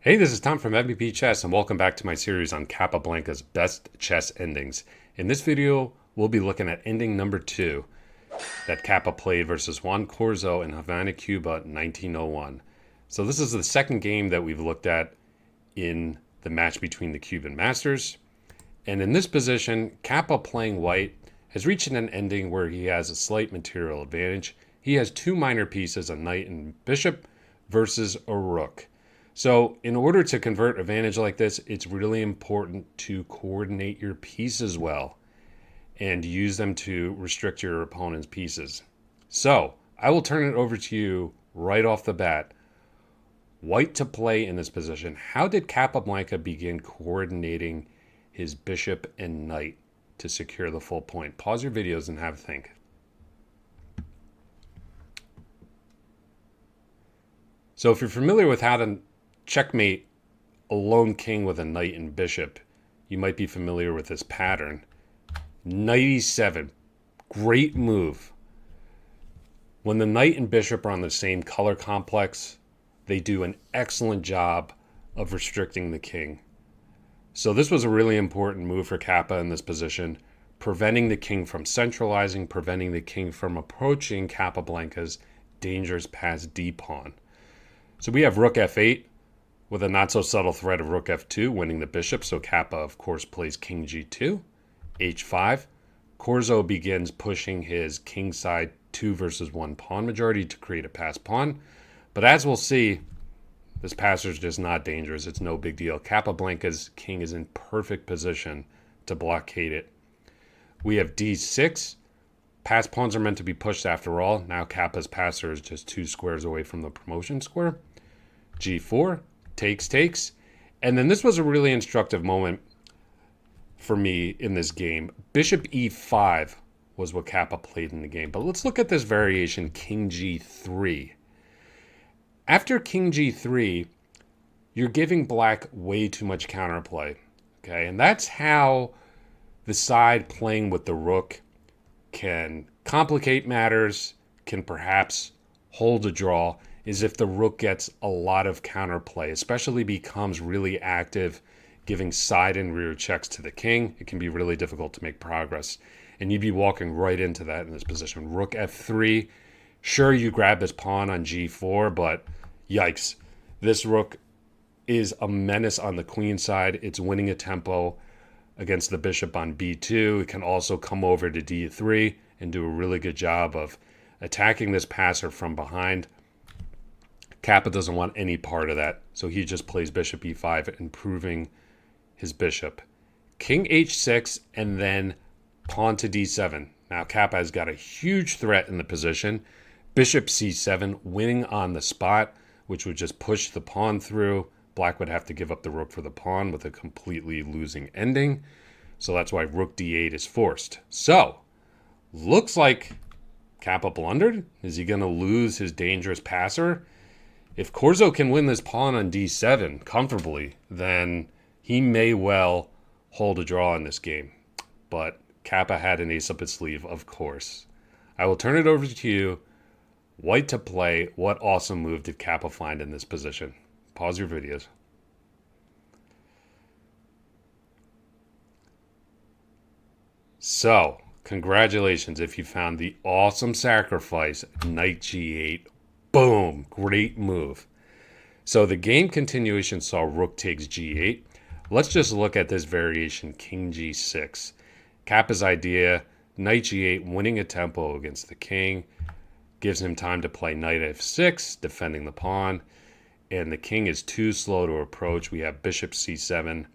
Hey, this is Tom from MVP Chess, and welcome back to my series on Capablanca's best chess endings. In this video, we'll be looking at ending number 2 that Capa played versus Juan Corzo in Havana, Cuba, 1901. So this is the second game that we've looked at in the match between the Cuban masters. And in this position, Capa playing white has reached an ending where he has a slight material advantage. He has two minor pieces, a knight and bishop, versus a rook. So in order to convert advantage like this, it's really important to coordinate your pieces well and use them to restrict your opponent's pieces. So I will turn it over to you right off the bat. White to play in this position. How did Capablanca begin coordinating his bishop and knight to secure the full point? Pause your videos and have a think. So if you're familiar with how to checkmate a lone king with a knight and bishop, you might be familiar with this pattern. Knight e7, great move. When the knight and bishop are on the same color complex, they do an excellent job of restricting the king. So this was a really important move for Capa in this position, preventing the king from centralizing, preventing the king from approaching Capablanca's dangerous pass d pawn. So we have rook f8 with a not so subtle threat of rook f2 winning the bishop. So Capa, of course, plays king g2, h5. Corzo begins pushing his kingside 2 versus 1 pawn majority to create a pass pawn. But as we'll see, this passer is just not dangerous. It's no big deal. Capablanca's king is in perfect position to blockade it. We have d6. Pass pawns are meant to be pushed after all. Now Capa's passer is just 2 squares away from the promotion square. g4, takes. And then this was a really instructive moment for me in this game. Bishop e5 was what Capa played in the game. But let's look at this variation, king g3. After king g3, you're giving black way too much counterplay. Okay, and that's how the side playing with the rook can complicate matters, can perhaps hold a draw, is if the rook gets a lot of counterplay, especially becomes really active, giving side and rear checks to the king. It can be really difficult to make progress. And you'd be walking right into that in this position. Rook f3. Sure, you grab this pawn on g4, but yikes. This rook is a menace on the queen side. It's winning a tempo against the bishop on b2. It can also come over to d3 and do a really good job of attacking this passer from behind. Capa doesn't want any part of that, so he just plays bishop e5, improving his bishop. King h6, and then pawn to d7. Now Capa has got a huge threat in the position. Bishop c7, winning on the spot, which would just push the pawn through. Black would have to give up the rook for the pawn with a completely losing ending. So that's why rook d8 is forced. So, looks like Capa blundered. Is he going to lose his dangerous passer? If Corzo can win this pawn on d7 comfortably, then he may well hold a draw in this game. But Capa had an ace up his sleeve, of course. I will turn it over to you. White to play. What awesome move did Capa find in this position? Pause your videos. So, congratulations if you found the awesome sacrifice, knight g8. Boom, great move. So the game continuation saw rook takes g8. Let's just look at this variation, king g6. Capa's idea, knight g8, winning a tempo against the king, gives him time to play knight f6, defending the pawn, and the king is too slow to approach. We have bishop c7,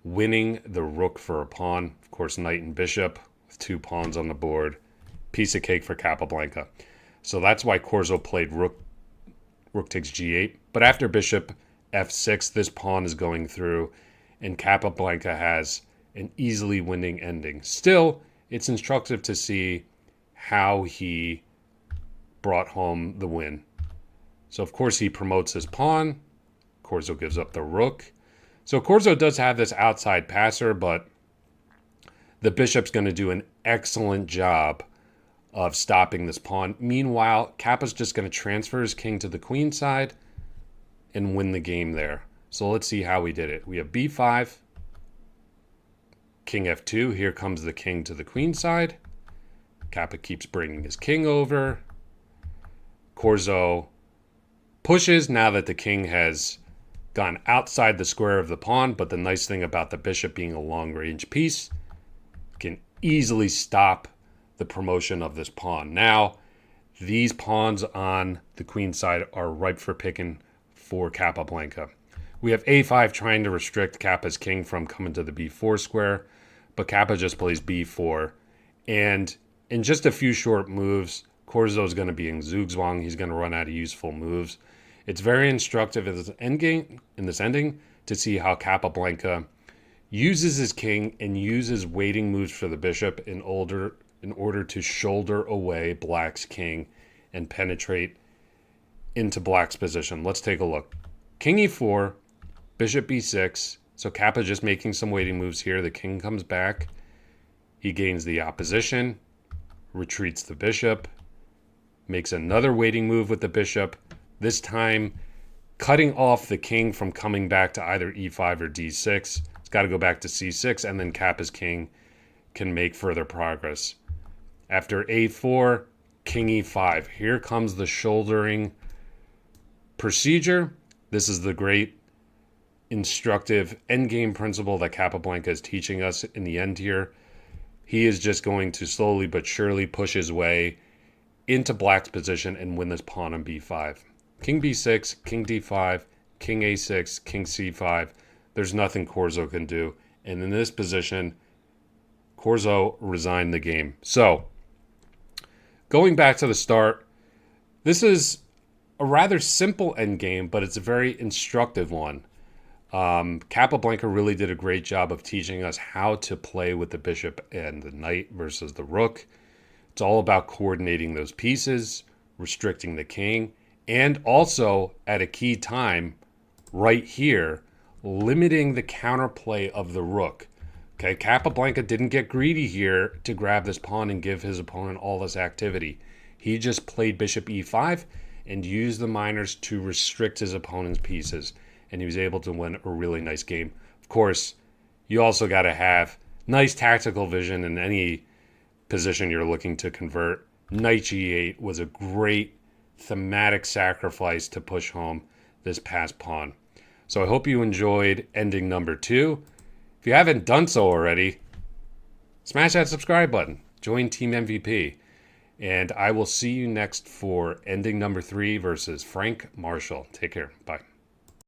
winning the rook for a pawn. Of course, knight and bishop with 2 pawns on the board. Piece of cake for Capablanca. So that's why Corzo played rook takes g8. But after bishop f6, this pawn is going through, and Capablanca has an easily winning ending. Still, it's instructive to see how he brought home the win. So, of course, he promotes his pawn. Corzo gives up the rook. So Corzo does have this outside passer, but the bishop's going to do an excellent job of stopping this pawn. Meanwhile, Capa's just going to transfer his king to the queen side and win the game there. So let's see how we did it. We have b5, king f2. Here comes the king to the queen side. Capa keeps bringing his king over. Corzo pushes now that the king has gone outside the square of the pawn, but the nice thing about the bishop being a long-range piece, can easily stop the promotion of this pawn. Now, these pawns on the queen side are ripe for picking for Capablanca. We have a5 trying to restrict Capa's king from coming to the b4 square, but Capa just plays b4. And in just a few short moves, Corzo is going to be in zugzwang. He's going to run out of useful moves. It's very instructive in this ending to see how Capablanca uses his king and uses waiting moves for the bishop in order to shoulder away Black's king and penetrate into Black's position. Let's take a look. King e4, bishop b6. So Capa just making some waiting moves here. The king comes back. He gains the opposition, retreats the bishop, makes another waiting move with the bishop, this time cutting off the king from coming back to either e5 or d6. It's got to go back to c6, and then Capa's king can make further progress. After a4, king e5. Here comes the shouldering procedure. This is the great instructive endgame principle that Capablanca is teaching us in the end here. He is just going to slowly but surely push his way into Black's position and win this pawn on b5. King b6, king d5, king a6, king c5. There's nothing Corzo can do. And in this position, Corzo resigned the game. So, going back to the start, this is a rather simple endgame, but it's a very instructive one. Capablanca really did a great job of teaching us how to play with the bishop and the knight versus the rook. It's all about coordinating those pieces, restricting the king, and also at a key time right here, limiting the counterplay of the rook. Okay, Capablanca didn't get greedy here to grab this pawn and give his opponent all this activity. He just played bishop e5 and used the minors to restrict his opponent's pieces, and he was able to win a really nice game. Of course, you also got to have nice tactical vision in any position you're looking to convert. Knight g8 was a great thematic sacrifice to push home this passed pawn. So I hope you enjoyed ending number 2. If you haven't done so already, smash that subscribe button. Join Team MVP. And I will see you next for ending number 3 versus Frank Marshall. Take care. Bye.